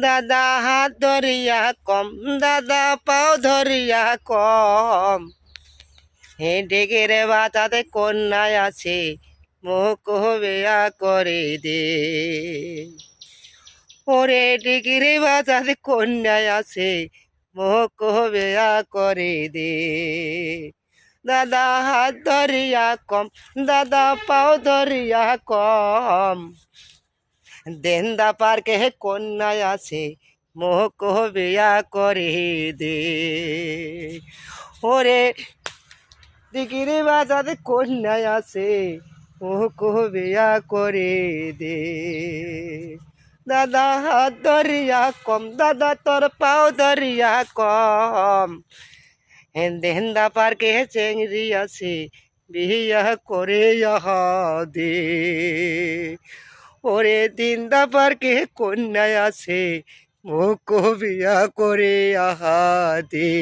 দাদা হাত ধরিয়া কম, দাদা পাও ধরিয়া কম, হে ডেকের বাঁচাতে কন্যায় আছে, মুখ বেয়া করে দে। ওরে ডেকের বাঁচাতে কন্যায় আছে, মুখ বেয়া করে দে। দাদা হাত ধরিয়া কম, দাদা পাও ধরিয়া কম, দেন্দা পার্কে কন্যায় আছে, মুখ বিয়া করে দে। ওরে দিকিরে বাজাতে কন্যায় আছে, মুখ বিয়া করে দে। দাদা হাত ধরিয়া কম, দাদা তোর পাও ধরিয়া কম, দেন্দা পার্কে চেংড়ি আছে, বিয়া করে আহা দে। ওরে দিন্দা পার্কে কন্যায় আছে, মুখ বিয়া করে আহা দে।